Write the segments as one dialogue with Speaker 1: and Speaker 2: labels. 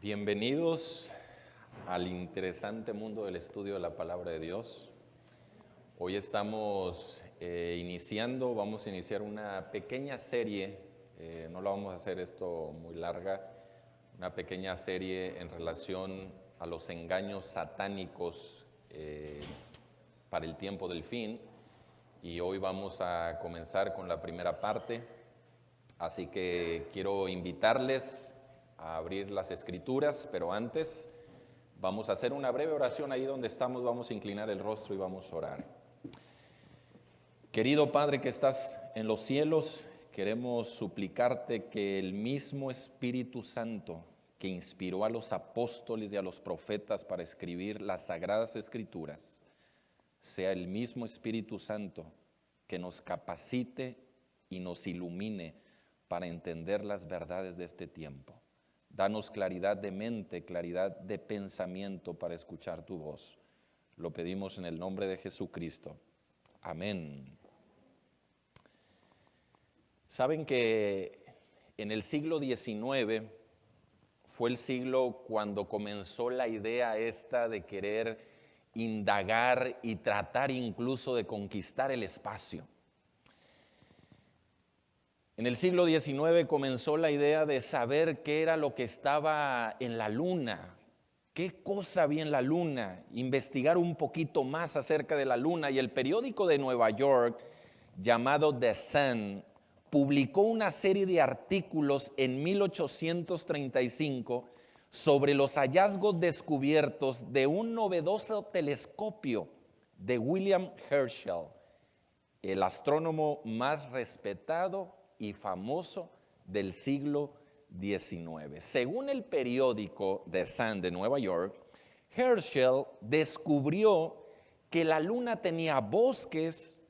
Speaker 1: Bienvenidos al interesante mundo del estudio de la palabra de Dios. Hoy estamos vamos a iniciar una pequeña serie, no la vamos a hacer esto muy larga, una pequeña serie en relación a los engaños satánicos para el tiempo del fin. Y hoy vamos a comenzar con la primera parte, así que quiero invitarles a abrir las escrituras, pero antes vamos a hacer una breve oración ahí donde estamos, vamos a inclinar el rostro y vamos a orar. Querido Padre que estás en los cielos, queremos suplicarte que el mismo Espíritu Santo que inspiró a los apóstoles y a los profetas para escribir las sagradas escrituras, sea el mismo Espíritu Santo que nos capacite y nos ilumine para entender las verdades de este tiempo. Danos claridad de mente, claridad de pensamiento para escuchar tu voz. Lo pedimos en el nombre de Jesucristo. Amén. Saben que en el siglo XIX fue el siglo cuando comenzó la idea esta de querer indagar y tratar incluso de conquistar el espacio. En el siglo XIX comenzó la idea de saber qué era lo que estaba en la luna, qué cosa había en la luna, investigar un poquito más acerca de la luna. Y el periódico de Nueva York, llamado The Sun, publicó una serie de artículos en 1835 sobre los hallazgos descubiertos de un novedoso telescopio de William Herschel, el astrónomo más respetado y famoso del siglo XIX. Según el periódico The Sun de Nueva York, Herschel descubrió que la luna tenía bosques,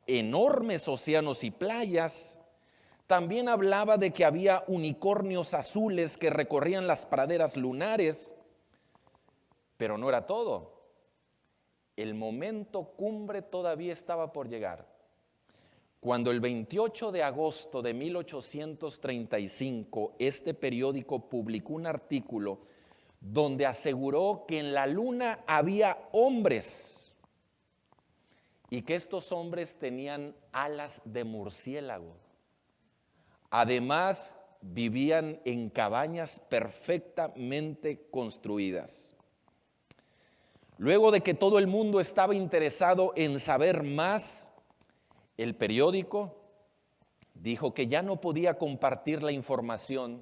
Speaker 1: enormes océanos y playas. También hablaba de que había unicornios azules que recorrían las praderas lunares. Pero no era todo. El momento cumbre todavía estaba por llegar. Cuando el 28 de agosto de 1835, este periódico publicó un artículo donde aseguró que en la luna había hombres y que estos hombres tenían alas de murciélago. Además, vivían en cabañas perfectamente construidas. Luego de que todo el mundo estaba interesado en saber más, el periódico dijo que ya no podía compartir la información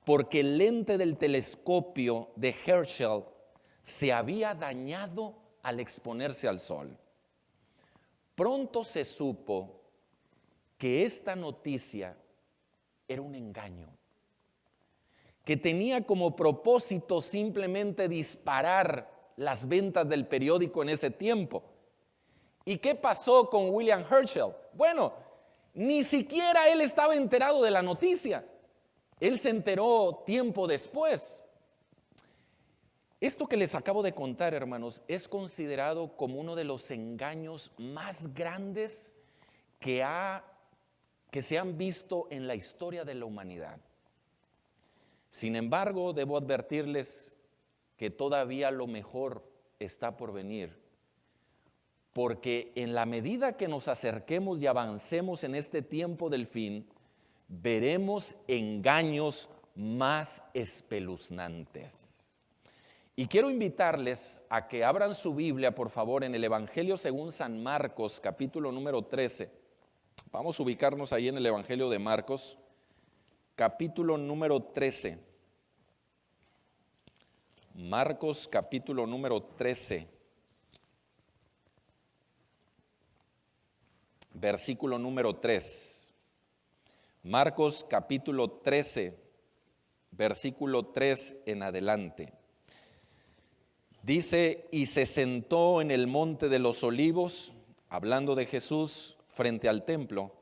Speaker 1: porque el lente del telescopio de Herschel se había dañado al exponerse al sol. Pronto se supo que esta noticia era un engaño, que tenía como propósito simplemente disparar las ventas del periódico en ese tiempo. ¿Y qué pasó con William Herschel? Bueno, ni siquiera él estaba enterado de la noticia. Él se enteró tiempo después. Esto que les acabo de contar, hermanos, es considerado como uno de los engaños más grandes que se han visto en la historia de la humanidad. Sin embargo, debo advertirles que todavía lo mejor está por venir. Porque en la medida que nos acerquemos y avancemos en este tiempo del fin, veremos engaños más espeluznantes. Y quiero invitarles a que abran su Biblia, por favor, en el Evangelio según San Marcos, capítulo número 13. Vamos a ubicarnos ahí en el Evangelio de Marcos, capítulo número 13. Marcos, capítulo número 13. Versículo número 3. Marcos capítulo 13, versículo 3 en adelante. Dice, y se sentó en el monte de los olivos, hablando de Jesús, frente al templo.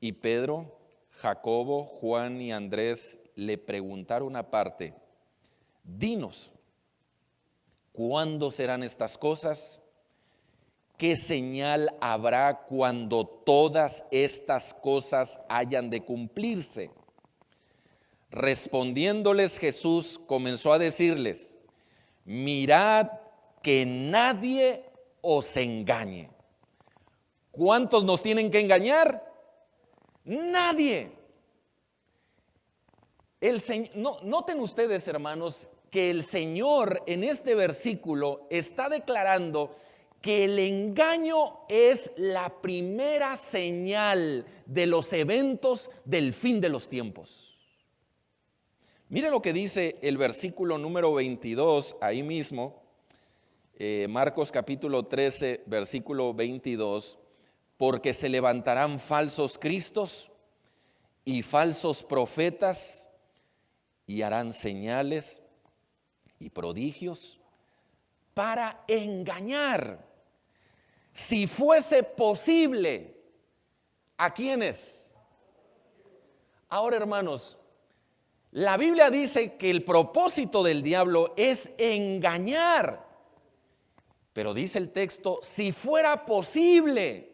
Speaker 1: Y Pedro, Jacobo, Juan y Andrés le preguntaron aparte, dinos, ¿cuándo serán estas cosas? ¿Qué señal habrá cuando todas estas cosas hayan de cumplirse? Respondiéndoles Jesús comenzó a decirles: mirad que nadie os engañe. ¿Cuántos nos tienen que engañar? Nadie. Noten ustedes, hermanos, que el Señor en este versículo está declarando que el engaño es la primera señal de los eventos del fin de los tiempos. Mire lo que dice el versículo número 22, ahí mismo, Marcos capítulo 13, versículo 22, porque se levantarán falsos cristos y falsos profetas y harán señales y prodigios para engañar, si fuese posible, ¿a quiénes? Ahora, hermanos, la Biblia dice que el propósito del diablo es engañar, pero dice el texto, si fuera posible.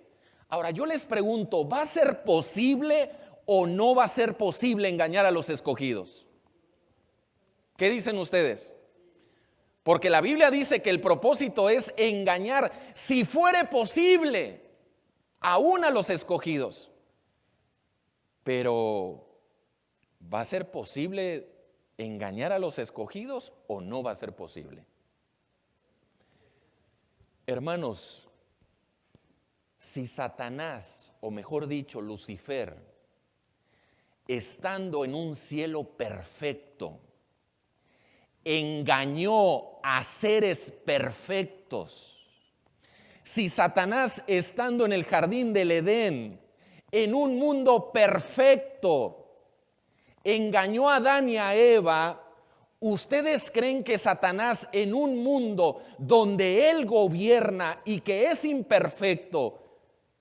Speaker 1: Ahora yo les pregunto, ¿va a ser posible o no va a ser posible engañar a los escogidos? ¿Qué dicen ustedes? Porque la Biblia dice que el propósito es engañar, si fuere posible, aún a los escogidos. Pero ¿va a ser posible engañar a los escogidos o no va a ser posible? Hermanos, si Satanás, o mejor dicho, Lucifer, estando en un cielo perfecto, engañó a seres perfectos, si Satanás, estando en el jardín del Edén, en un mundo perfecto, engañó a Adán y a Eva, ¿ustedes creen que Satanás, en un mundo donde él gobierna y que es imperfecto,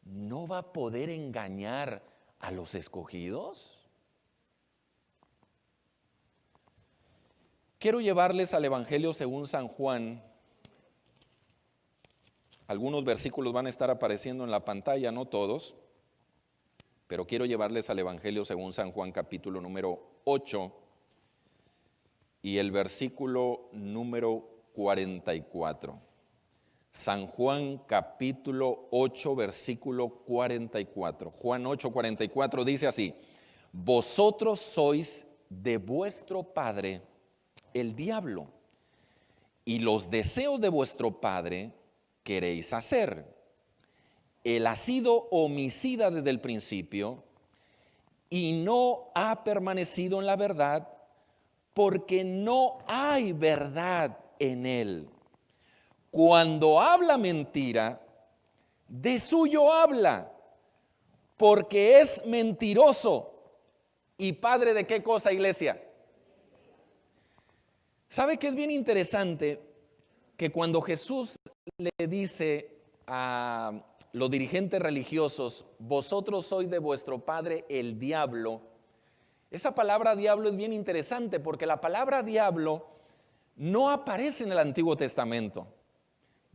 Speaker 1: no va a poder engañar a los escogidos? Quiero llevarles al Evangelio según San Juan. Algunos versículos van a estar apareciendo en la pantalla, no todos, pero quiero llevarles al Evangelio según San Juan, capítulo número 8 y el versículo número 44. San Juan, capítulo 8, versículo 44. Juan 8, 44 dice así: vosotros sois de vuestro padre el diablo, y los deseos de vuestro padre queréis hacer. Él ha sido homicida desde el principio y no ha permanecido en la verdad, porque no hay verdad en él. Cuando habla mentira, de suyo habla, porque es mentiroso. ¿Y padre de qué cosa, iglesia? ¿Sabe que es bien interesante que cuando Jesús le dice a los dirigentes religiosos, vosotros sois de vuestro padre el diablo? Esa palabra diablo es bien interesante porque la palabra diablo no aparece en el Antiguo Testamento.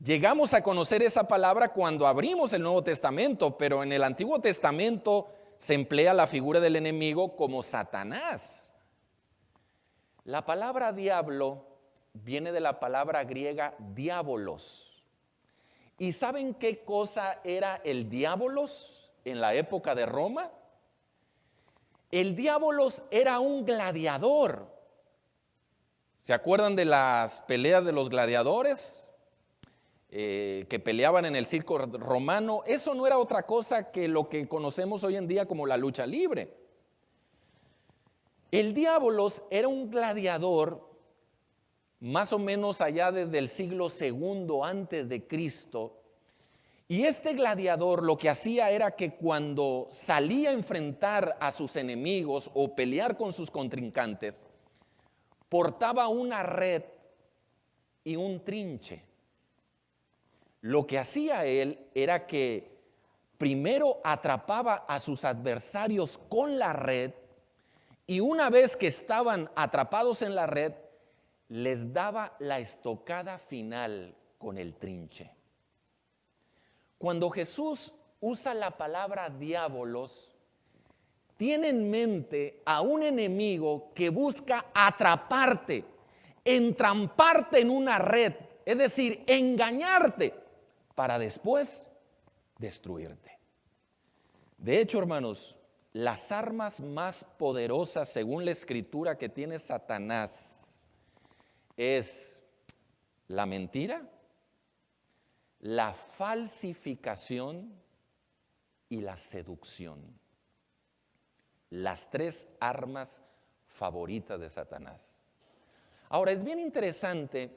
Speaker 1: Llegamos a conocer esa palabra cuando abrimos el Nuevo Testamento, pero en el Antiguo Testamento se emplea la figura del enemigo como Satanás. La palabra diablo viene de la palabra griega diabolos. ¿Y saben qué cosa era el diabolos en la época de Roma? El diabolos era un gladiador. ¿Se acuerdan de las peleas de los gladiadores? Que peleaban en el circo romano. Eso no era otra cosa que lo que conocemos hoy en día como la lucha libre. El diabolos era un gladiador más o menos allá desde el siglo II antes de Cristo. Y este gladiador lo que hacía era que cuando salía a enfrentar a sus enemigos o pelear con sus contrincantes, portaba una red y un trinche. Lo que hacía él era que primero atrapaba a sus adversarios con la red y una vez que estaban atrapados en la red, les daba la estocada final con el trinche. Cuando Jesús usa la palabra diabolos, tiene en mente a un enemigo que busca atraparte, entramparte en una red, es decir, engañarte para después destruirte. De hecho, hermanos, las armas más poderosas según la escritura que tiene Satanás es la mentira, la falsificación y la seducción. Las tres armas favoritas de Satanás. Ahora, es bien interesante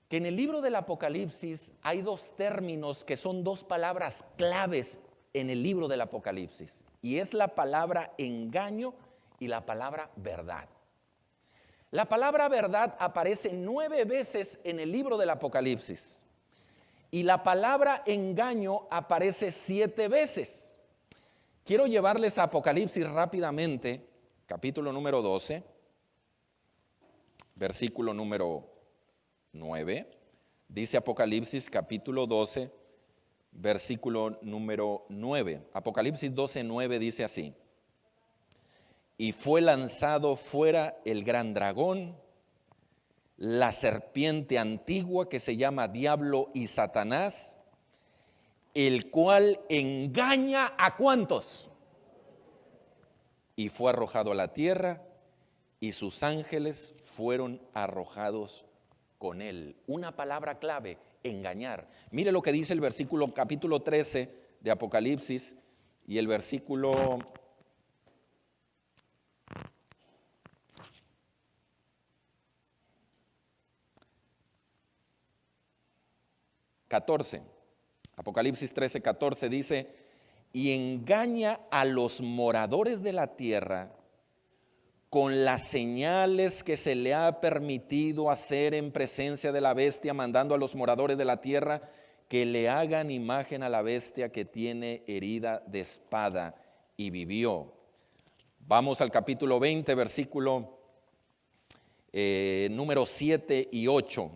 Speaker 1: que en el libro del Apocalipsis hay dos términos que son dos palabras claves en el libro del Apocalipsis. Y es la palabra engaño y la palabra verdad. La palabra verdad aparece 9 veces en el libro del Apocalipsis. Y la palabra engaño aparece 7 veces. Quiero llevarles a Apocalipsis rápidamente, capítulo número 12, versículo número 9. Dice Apocalipsis capítulo 12, versículo número 9. Apocalipsis 12, 9 dice así: y fue lanzado fuera el gran dragón, la serpiente antigua que se llama Diablo y Satanás, el cual engaña a ¿cuántos? Y fue arrojado a la tierra y sus ángeles fueron arrojados con él. Una palabra clave, engañar. Mire lo que dice el versículo capítulo 13 de Apocalipsis y el versículo 14. Apocalipsis 13, 14 dice: y engaña a los moradores de la tierra con las señales que se le ha permitido hacer en presencia de la bestia, mandando a los moradores de la tierra que le hagan imagen a la bestia que tiene herida de espada y vivió. Vamos al capítulo 20, versículo número 7 y 8.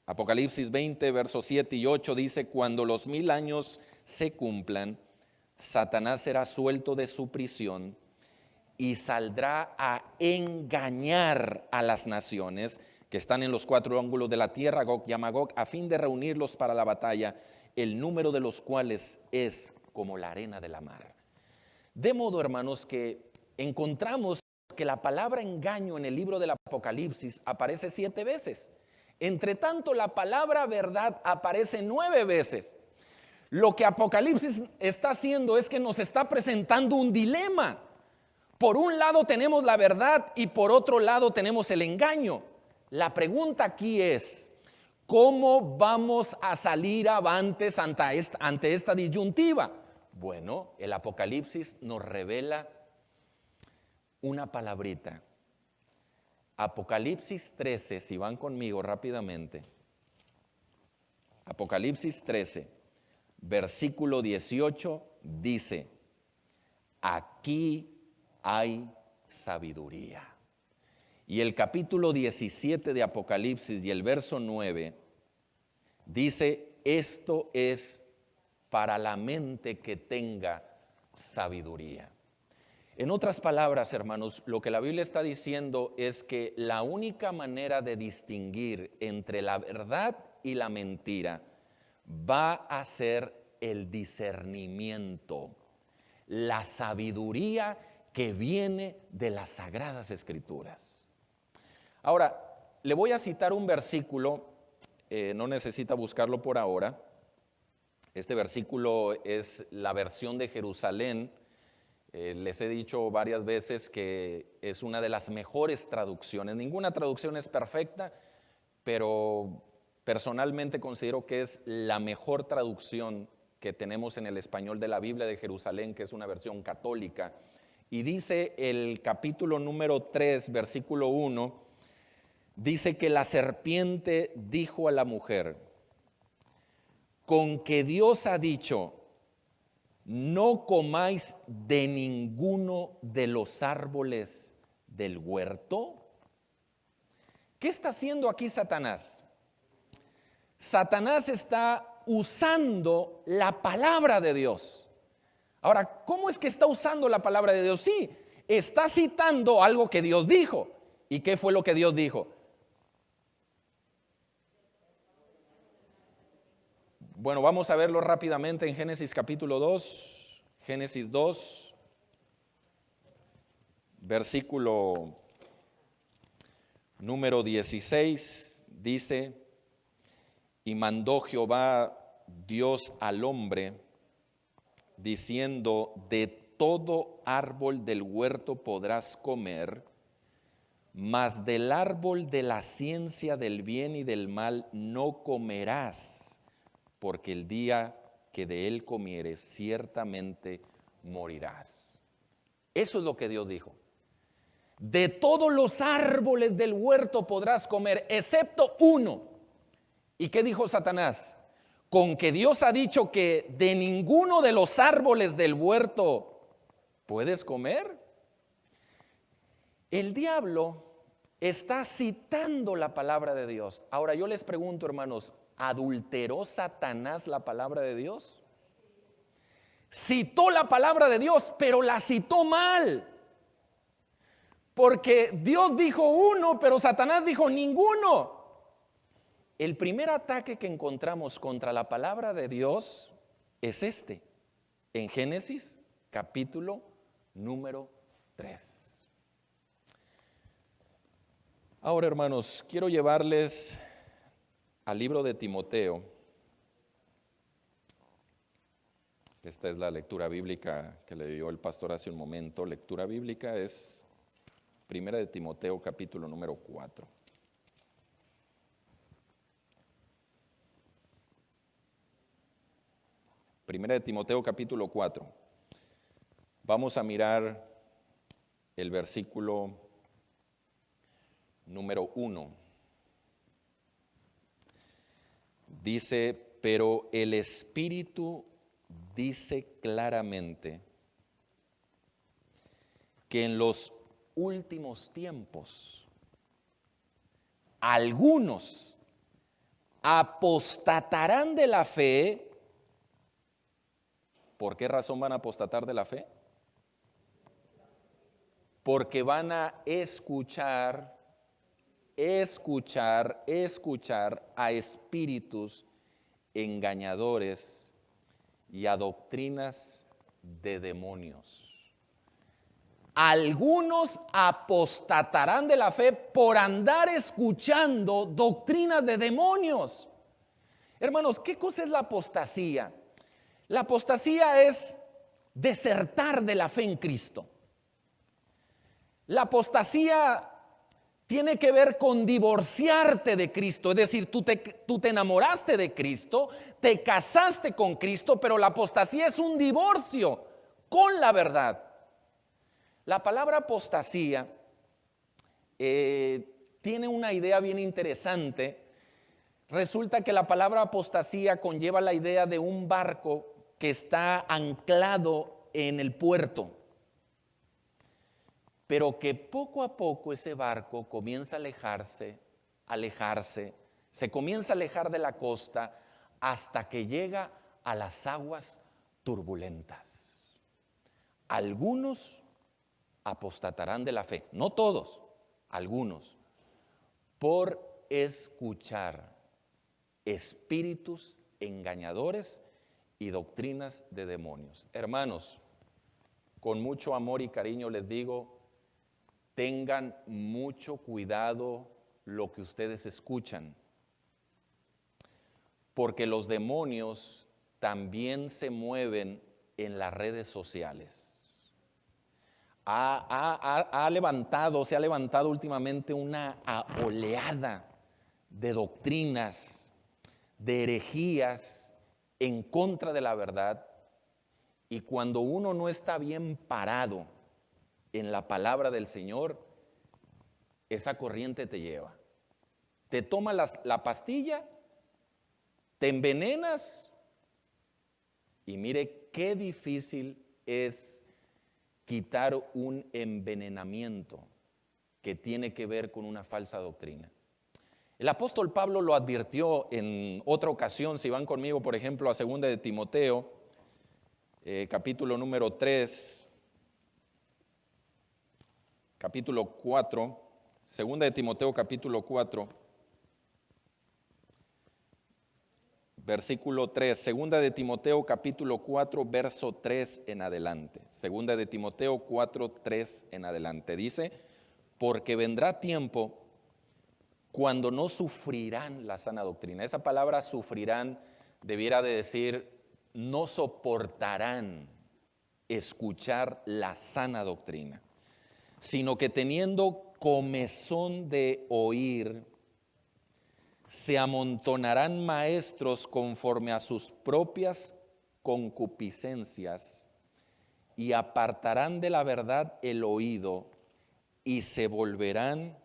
Speaker 1: Apocalipsis 20, versos 7 y 8 dice: cuando los 1000 años se cumplan, Satanás será suelto de su prisión y saldrá a engañar a las naciones que están en los 4 ángulos de la tierra, Gog y Magog, a fin de reunirlos para la batalla, el número de los cuales es como la arena de la mar. De modo, hermanos, que encontramos que la palabra engaño en el libro del Apocalipsis aparece 7 veces. Entre tanto, la palabra verdad aparece 9 veces. Lo que Apocalipsis está haciendo es que nos está presentando un dilema. Por un lado tenemos la verdad y por otro lado tenemos el engaño. La pregunta aquí es: ¿cómo vamos a salir avantes ante esta disyuntiva? Bueno, el Apocalipsis nos revela una palabrita. Apocalipsis 13, si van conmigo rápidamente. Apocalipsis 13, versículo 18 dice: aquí hay sabiduría. Y el capítulo 17 de Apocalipsis y el verso 9 dice: esto es para la mente que tenga sabiduría. En otras palabras, hermanos, lo que la Biblia está diciendo es que la única manera de distinguir entre la verdad y la mentira va a ser el discernimiento, la sabiduría que viene de las Sagradas Escrituras. Ahora, le voy a citar un versículo, no necesita buscarlo por ahora. Este versículo es la versión de Jerusalén. Les he dicho varias veces que es una de las mejores traducciones. Ninguna traducción es perfecta, pero personalmente considero que es la mejor traducción que tenemos en el español de la Biblia de Jerusalén, que es una versión católica. Y dice el capítulo número 3, versículo 1, dice que la serpiente dijo a la mujer: con que Dios ha dicho, no comáis de ninguno de los árboles del huerto. ¿Qué está haciendo aquí Satanás? Satanás está usando la palabra de Dios. Ahora, ¿cómo es que está usando la palabra de Dios? Sí, está citando algo que Dios dijo. ¿Y qué fue lo que Dios dijo? Bueno, vamos a verlo rápidamente en Génesis capítulo 2, Génesis 2, versículo número 16, dice: y mandó Jehová Dios al hombre, diciendo: de todo árbol del huerto podrás comer, mas del árbol de la ciencia del bien y del mal no comerás, porque el día que de él comieres ciertamente morirás. Eso es lo que Dios dijo. De todos los árboles del huerto podrás comer, excepto uno. ¿Y qué dijo Satanás? Con que Dios ha dicho que de ninguno de los árboles del huerto puedes comer. El diablo está citando la palabra de Dios. Ahora yo les pregunto, hermanos, ¿adulteró Satanás la palabra de Dios? Citó la palabra de Dios, pero la citó mal. Porque Dios dijo uno, pero Satanás dijo ninguno. El primer ataque que encontramos contra la palabra de Dios es este, en Génesis capítulo número 3. Ahora, hermanos, quiero llevarles al libro de Timoteo. Esta es la lectura bíblica que le dio el pastor hace un momento. Lectura bíblica es Primera de Timoteo capítulo número 4. Primera de Timoteo capítulo 4. Vamos a mirar el versículo número 1. Dice: pero el Espíritu dice claramente que en los últimos tiempos algunos apostatarán de la fe. ¿Por qué razón van a apostatar de la fe? Porque van a escuchar a espíritus engañadores y a doctrinas de demonios. Algunos apostatarán de la fe por andar escuchando doctrinas de demonios. Hermanos, ¿qué cosa es la apostasía? La apostasía es desertar de la fe en Cristo. La apostasía tiene que ver con divorciarte de Cristo, es decir, tú te enamoraste de Cristo, te casaste con Cristo, pero la apostasía es un divorcio con la verdad. La palabra apostasía tiene una idea bien interesante. Resulta que la palabra apostasía conlleva la idea de un barco que está anclado en el puerto, pero que poco a poco ese barco comienza a alejarse, se comienza a alejar de la costa hasta que llega a las aguas turbulentas. Algunos apostatarán de la fe, no todos, algunos, por escuchar espíritus engañadores y doctrinas de demonios. Hermanos, con mucho amor y cariño les digo, tengan mucho cuidado lo que ustedes escuchan, porque los demonios también se mueven en las redes sociales. Se ha levantado últimamente una oleada de doctrinas, de herejías en contra de la verdad, y cuando uno no está bien parado en la palabra del Señor, esa corriente te lleva. Te toma la pastilla, te envenenas, y mire qué difícil es quitar un envenenamiento que tiene que ver con una falsa doctrina. El apóstol Pablo lo advirtió en otra ocasión. Si van conmigo, por ejemplo, a 2 de Timoteo, capítulo número 3, capítulo 4, segunda de Timoteo capítulo 4, versículo 3, segunda de Timoteo capítulo 4, verso 3 en adelante. Segunda de Timoteo 4, 3 en adelante. Dice, porque vendrá tiempo cuando no sufrirán la sana doctrina. Esa palabra sufrirán debiera de decir no soportarán escuchar la sana doctrina, sino que teniendo comezón de oír, se amontonarán maestros conforme a sus propias concupiscencias y apartarán de la verdad el oído y se volverán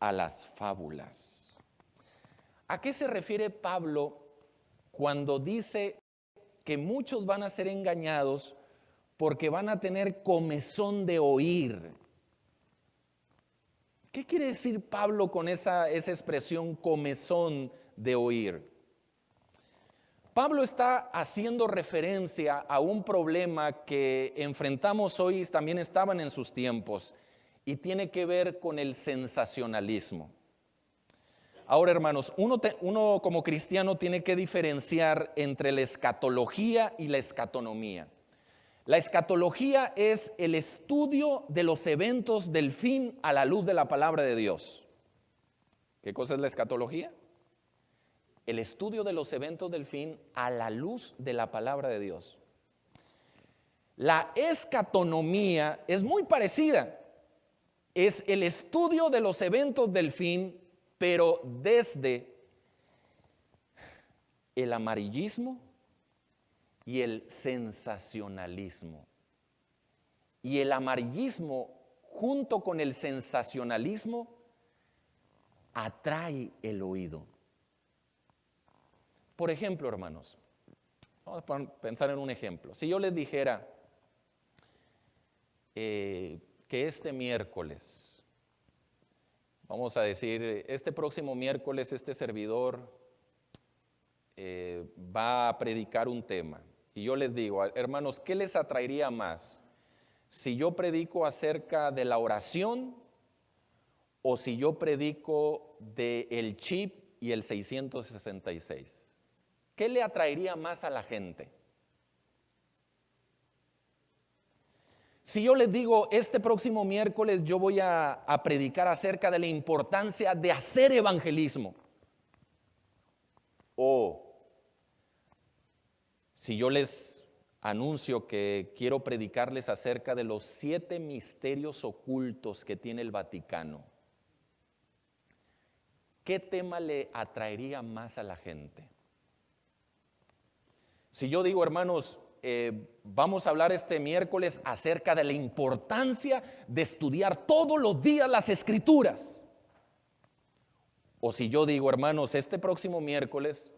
Speaker 1: a las fábulas. ¿A qué se refiere Pablo cuando dice que muchos van a ser engañados porque van a tener comezón de oír? ¿Qué quiere decir Pablo con esa expresión comezón de oír? Pablo está haciendo referencia a un problema que enfrentamos hoy, también estaban en sus tiempos, y tiene que ver con el sensacionalismo. Ahora, hermanos, uno como cristiano tiene que diferenciar entre la escatología y la escatonomía. La escatología es el estudio de los eventos del fin a la luz de la palabra de Dios. ¿Qué cosa es la escatología? El estudio de los eventos del fin a la luz de la palabra de Dios. La escatonomía es muy parecida. Es el estudio de los eventos del fin, pero desde el amarillismo y el sensacionalismo. Y el amarillismo junto con el sensacionalismo atrae el oído. Por ejemplo, hermanos, vamos a pensar en un ejemplo. Si yo les dijera que este miércoles, vamos a decir, este próximo miércoles este servidor va a predicar un tema. Y yo les digo, hermanos, ¿qué les atraería más? Si yo predico acerca de la oración o si yo predico del chip y el 666. ¿Qué le atraería más a la gente? Si yo les digo, este próximo miércoles yo voy a predicar acerca de la importancia de hacer evangelismo. O si yo les anuncio que quiero predicarles acerca de los 7 misterios ocultos que tiene el Vaticano, ¿qué tema le atraería más a la gente? Si yo digo, hermanos, vamos a hablar este miércoles acerca de la importancia de estudiar todos los días las Escrituras. O si yo digo, hermanos, este próximo miércoles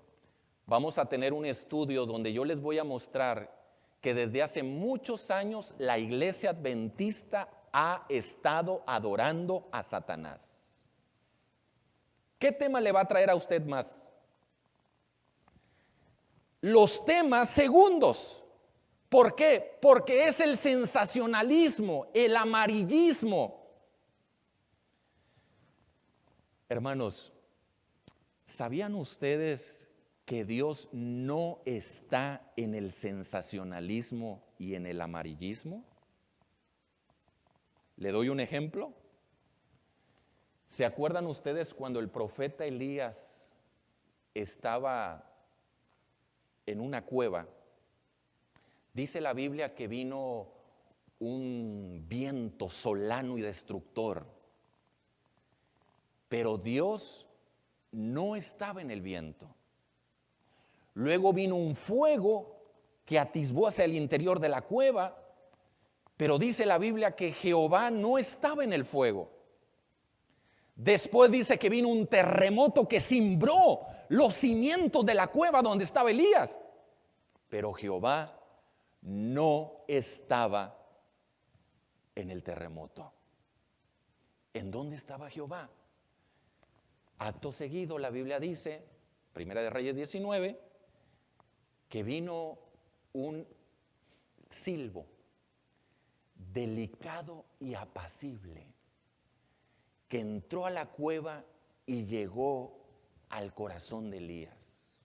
Speaker 1: vamos a tener un estudio donde yo les voy a mostrar que desde hace muchos años la iglesia adventista ha estado adorando a Satanás. ¿Qué tema le va a traer a usted más? Los temas segundos. ¿Por qué? Porque es el sensacionalismo, el amarillismo. Hermanos, ¿sabían ustedes que Dios no está en el sensacionalismo y en el amarillismo? ¿Le doy un ejemplo? ¿Se acuerdan ustedes cuando el profeta Elías estaba en una cueva? Dice la Biblia que vino un viento solano y destructor, pero Dios no estaba en el viento. Luego vino un fuego que atisbó hacia el interior de la cueva, pero dice la Biblia que Jehová no estaba en el fuego. Después dice que vino un terremoto que cimbró los cimientos de la cueva donde estaba Elías, pero Jehová no estaba en el terremoto. ¿En dónde estaba Jehová? Acto seguido la Biblia dice, Primera de Reyes 19, que vino un silbo, delicado y apacible, que entró a la cueva y llegó al corazón de Elías.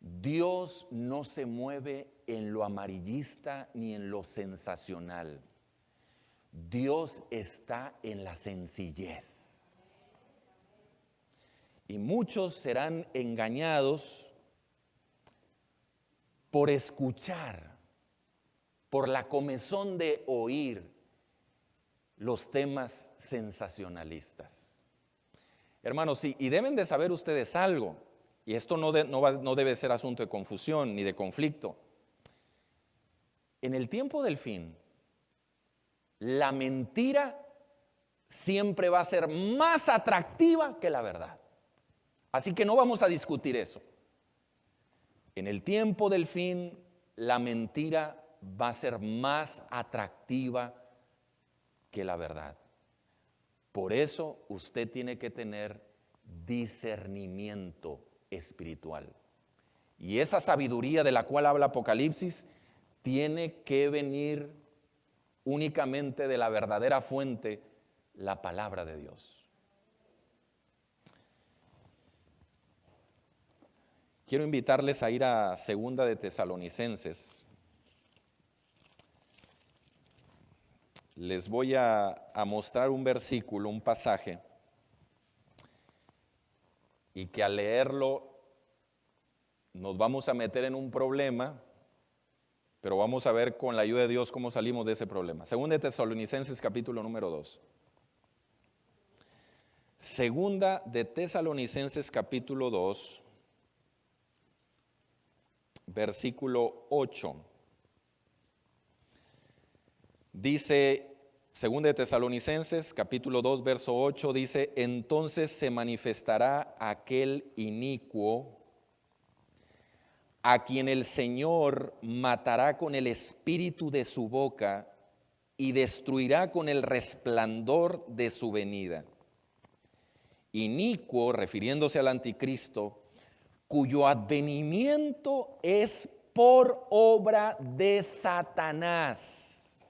Speaker 1: Dios no se mueve en lo amarillista ni en lo sensacional. Dios está en la sencillez. Y muchos serán engañados por escuchar, por la comezón de oír los temas sensacionalistas. Hermanos, sí, y deben de saber ustedes algo, y esto no debe ser asunto de confusión ni de conflicto. En el tiempo del fin, la mentira siempre va a ser más atractiva que la verdad. Así que no vamos a discutir eso. En el tiempo del fin, la mentira va a ser más atractiva que la verdad. Por eso usted tiene que tener discernimiento espiritual. Y esa sabiduría de la cual habla Apocalipsis tiene que venir únicamente de la verdadera fuente, la palabra de Dios. Quiero invitarles a ir a Segunda de Tesalonicenses. Les voy a mostrar un versículo, un pasaje, y que al leerlo nos vamos a meter en un problema, pero vamos a ver con la ayuda de Dios cómo salimos de ese problema. Segunda de Tesalonicenses capítulo número 2. Segunda de Tesalonicenses capítulo 2, versículo 8. Dice, Segunda de Tesalonicenses capítulo 2, verso 8, dice: entonces se manifestará aquel inicuo a quien el Señor matará con el espíritu de su boca y destruirá con el resplandor de su venida. Inicuo, refiriéndose al anticristo, cuyo advenimiento es por obra de Satanás,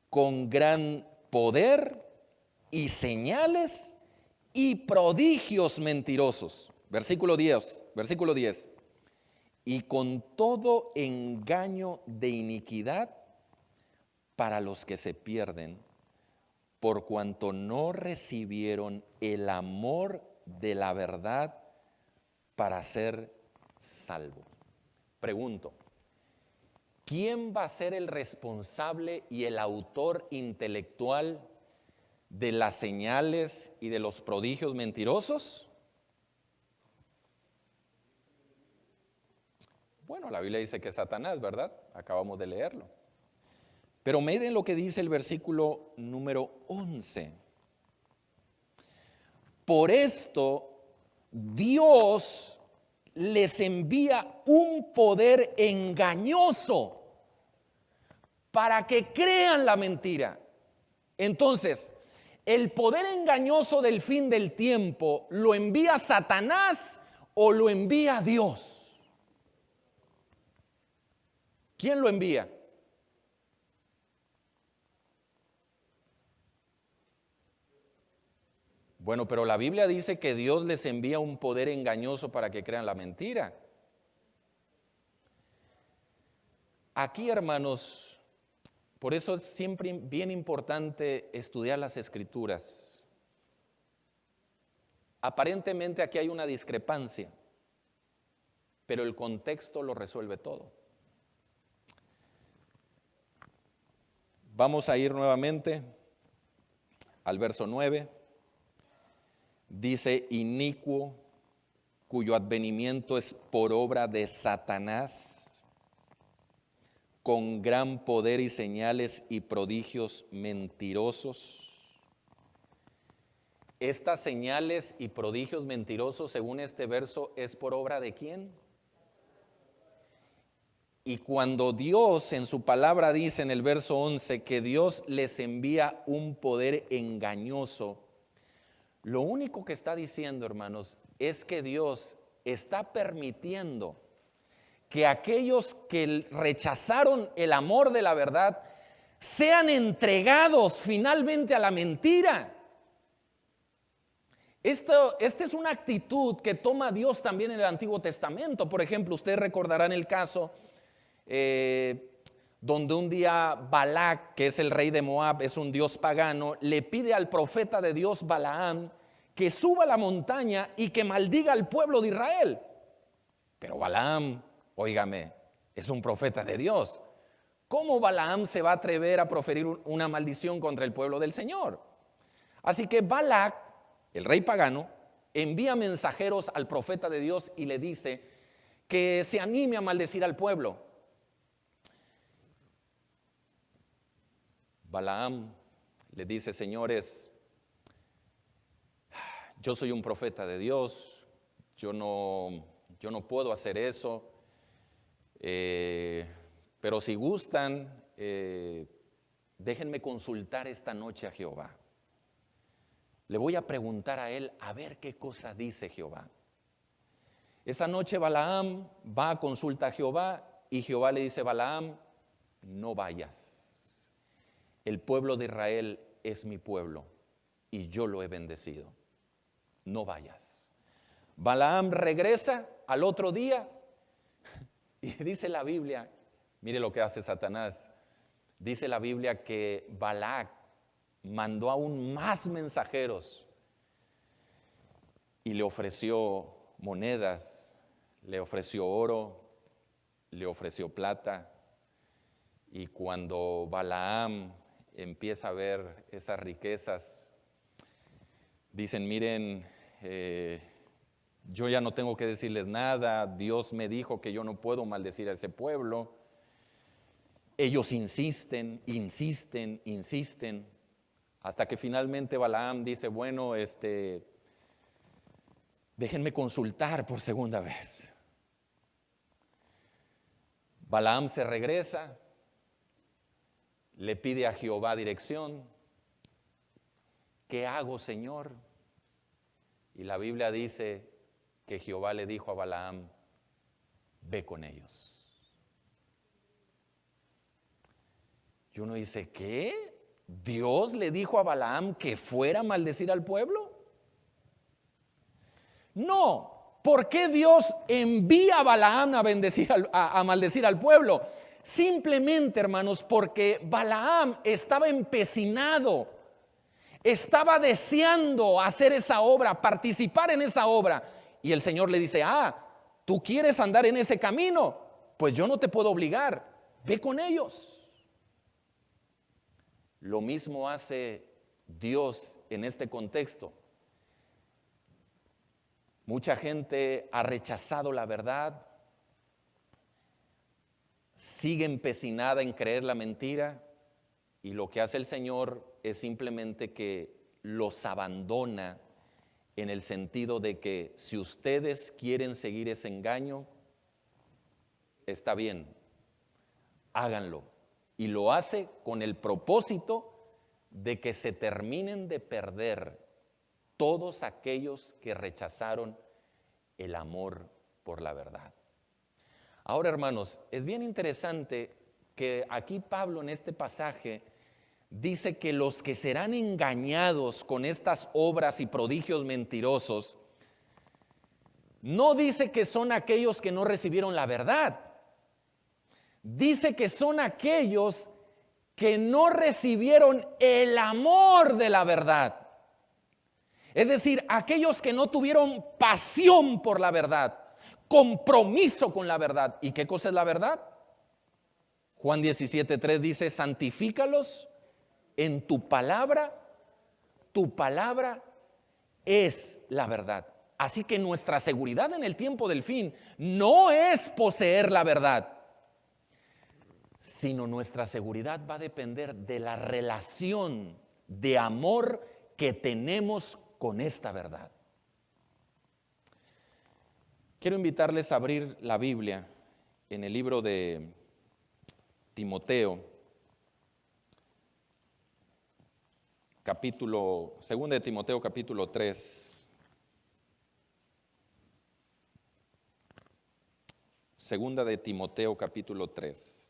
Speaker 1: con gran poder y señales y prodigios mentirosos. Versículo 10. Y con todo engaño de iniquidad para los que se pierden, por cuanto no recibieron el amor de la verdad para ser salvo. Pregunto, ¿quién va a ser el responsable y el autor intelectual de las señales y de los prodigios mentirosos? Bueno, la Biblia dice que es Satanás, ¿verdad? Acabamos de leerlo. Pero miren lo que dice el versículo número 11. Por esto, Dios les envía un poder engañoso para que crean la mentira. Entonces, ¿el poder engañoso del fin del tiempo lo envía Satanás o lo envía Dios? ¿Quién lo envía? Bueno, pero la Biblia dice que Dios les envía un poder engañoso para que crean la mentira. Aquí, hermanos, por eso es siempre bien importante estudiar las Escrituras. Aparentemente aquí hay una discrepancia, pero el contexto lo resuelve todo. Vamos a ir nuevamente al verso 9. Dice: inicuo, cuyo advenimiento es por obra de Satanás, con gran poder y señales y prodigios mentirosos. Estas señales y prodigios mentirosos, según este verso, ¿es por obra de quién? Y cuando Dios en su palabra dice en el verso 11 que Dios les envía un poder engañoso, lo único que está diciendo, hermanos, es que Dios está permitiendo que aquellos que rechazaron el amor de la verdad sean entregados finalmente a la mentira. Esta es una actitud que toma Dios también en el Antiguo Testamento. Por ejemplo, ustedes recordarán el caso donde un día Balac, que es el rey de Moab, es un dios pagano, le pide al profeta de Dios Balaam que suba a la montaña y que maldiga al pueblo de Israel. Pero Balaam, óigame, es un profeta de Dios. ¿Cómo Balaam se va a atrever a proferir una maldición contra el pueblo del Señor? Así que Balac, el rey pagano, envía mensajeros al profeta de Dios y le dice que se anime a maldecir al pueblo. Balaam le dice: señores, yo soy un profeta de Dios, yo no puedo hacer eso, pero si gustan, déjenme consultar esta noche a Jehová. Le voy a preguntar a él a ver qué cosa dice Jehová. Esa noche Balaam va a consulta a Jehová y Jehová le dice: Balaam, no vayas. El pueblo de Israel es mi pueblo y yo lo he bendecido. No vayas. Balaam regresa al otro día y dice la Biblia, mire lo que hace Satanás, dice la Biblia que Balac mandó aún más mensajeros y le ofreció monedas, le ofreció oro, le ofreció plata. Y cuando Balaam empieza a ver esas riquezas, dicen: miren, yo ya no tengo que decirles nada, Dios me dijo que yo no puedo maldecir a ese pueblo. Ellos insisten, hasta que finalmente Balaam dice: bueno, déjenme consultar por segunda vez. Balaam se regresa, le pide a Jehová dirección. ¿Qué hago, Señor? Y la Biblia dice que Jehová le dijo a Balaam: ve con ellos. Y uno dice: ¿qué? ¿Dios le dijo a Balaam que fuera a maldecir al pueblo? No. ¿Por qué Dios envía a Balaam a maldecir al pueblo? Simplemente, hermanos, porque Balaam estaba empecinado, estaba deseando hacer esa obra, participar en esa obra. Y el Señor le dice: ¿tú quieres andar en ese camino? Pues yo no te puedo obligar, ve con ellos. Lo mismo hace Dios en este contexto. Mucha gente ha rechazado la verdad, sigue empecinada en creer la mentira, y lo que hace el Señor es simplemente que los abandona, en el sentido de que si ustedes quieren seguir ese engaño, está bien, háganlo. Y lo hace con el propósito de que se terminen de perder todos aquellos que rechazaron el amor por la verdad. Ahora, hermanos, es bien interesante que aquí Pablo en este pasaje dice que los que serán engañados con estas obras y prodigios mentirosos, no dice que son aquellos que no recibieron la verdad. Dice que son aquellos que no recibieron el amor de la verdad. Es decir, aquellos que no tuvieron pasión por la verdad, compromiso con la verdad. ¿Y qué cosa es la verdad? Juan 17:3 dice: santifícalos en tu palabra es la verdad. Así que nuestra seguridad en el tiempo del fin no es poseer la verdad, sino nuestra seguridad va a depender de la relación de amor que tenemos con esta verdad. Quiero invitarles a abrir la Biblia en el libro de Timoteo, segunda de Timoteo, capítulo 3. Segunda de Timoteo capítulo 3.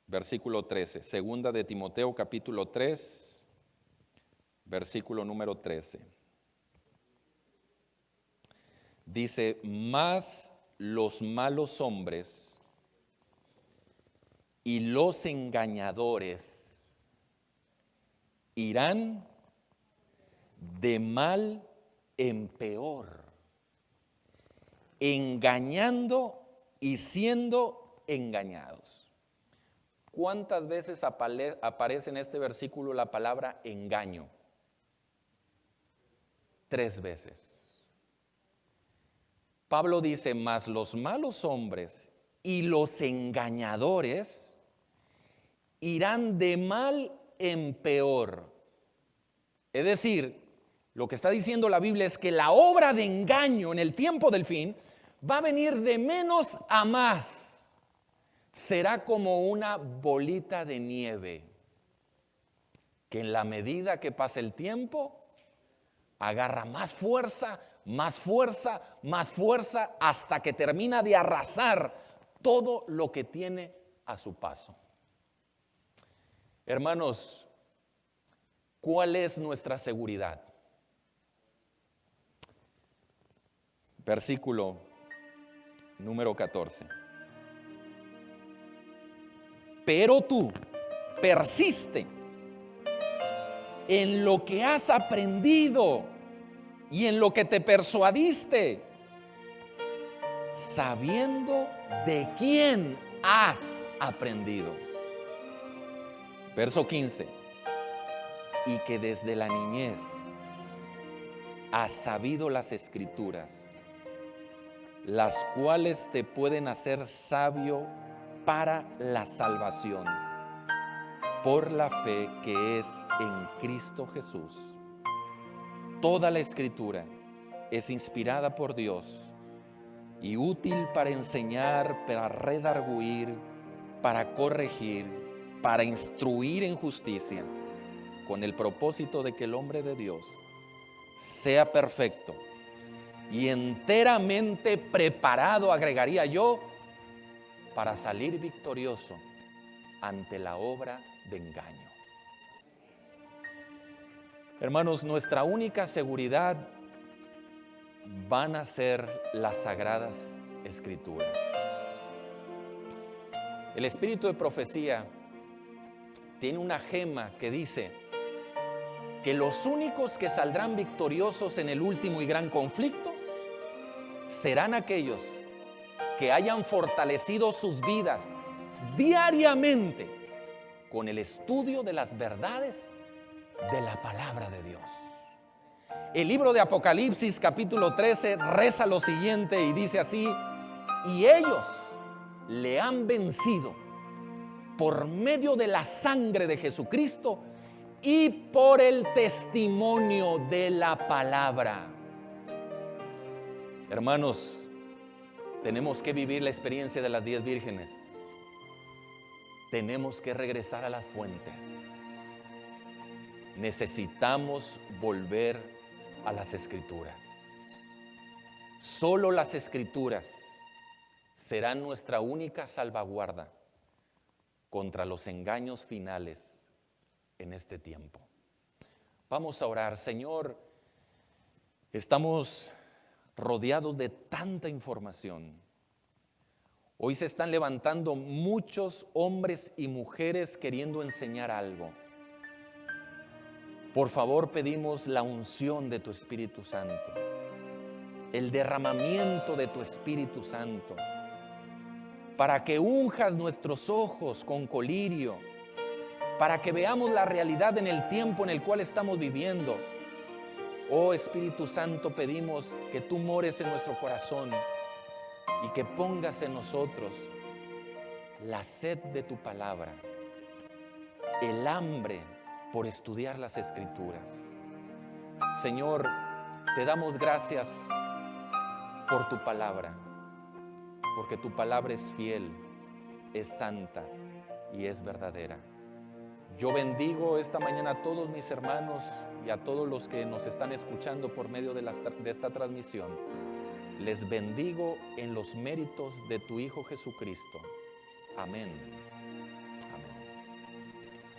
Speaker 1: Versículo 13. Segunda de Timoteo capítulo 3, versículo número 13. Dice, mas los malos hombres y los engañadores irán de mal en peor, engañando y siendo engañados. ¿Cuántas veces aparece en este versículo la palabra engaño? 3 veces. Pablo dice, mas los malos hombres y los engañadores irán de mal en peor. Es decir, lo que está diciendo la Biblia es que la obra de engaño en el tiempo del fin va a venir de menos a más. Será como una bolita de nieve que en la medida que pasa el tiempo agarra más fuerza, más fuerza, más fuerza, hasta que termina de arrasar todo lo que tiene a su paso. Hermanos, ¿cuál es nuestra seguridad? Versículo número 14. Pero tú persiste en lo que has aprendido y en lo que te persuadiste, sabiendo de quién has aprendido. Verso 15. Y que desde la niñez has sabido las Escrituras, las cuales te pueden hacer sabio para la salvación por la fe que es en Cristo Jesús. Toda la Escritura es inspirada por Dios y útil para enseñar, para redarguir, para corregir, para instruir en justicia, con el propósito de que el hombre de Dios sea perfecto y enteramente preparado, agregaría yo, para salir victorioso ante la obra de engaño. Hermanos, nuestra única seguridad van a ser las sagradas Escrituras. El espíritu de profecía tiene una gema que dice que los únicos que saldrán victoriosos en el último y gran conflicto serán aquellos que hayan fortalecido sus vidas diariamente con el estudio de las verdades de la palabra de Dios. El libro de Apocalipsis capítulo 13 reza lo siguiente y dice así: y ellos le han vencido por medio de la sangre de Jesucristo y por el testimonio de la palabra. Hermanos, tenemos que vivir la experiencia de las 10 vírgenes. Tenemos que regresar a las fuentes. Necesitamos volver a las Escrituras. Solo las Escrituras serán nuestra única salvaguarda contra los engaños finales en este tiempo. Vamos a orar. Señor, estamos rodeados de tanta información. Hoy se están levantando muchos hombres y mujeres queriendo enseñar algo. Por favor, pedimos la unción de tu Espíritu Santo, el derramamiento de tu Espíritu Santo, para que unjas nuestros ojos con colirio, para que veamos la realidad en el tiempo en el cual estamos viviendo. Oh Espíritu Santo, pedimos que tú mores en nuestro corazón y que pongas en nosotros la sed de tu palabra, el hambre por estudiar las Escrituras. Señor, te damos gracias por tu palabra, porque tu palabra es fiel, es santa y es verdadera. Yo bendigo esta mañana a todos mis hermanos y a todos los que nos están escuchando por medio de esta transmisión. Les bendigo en los méritos de tu Hijo Jesucristo. Amén.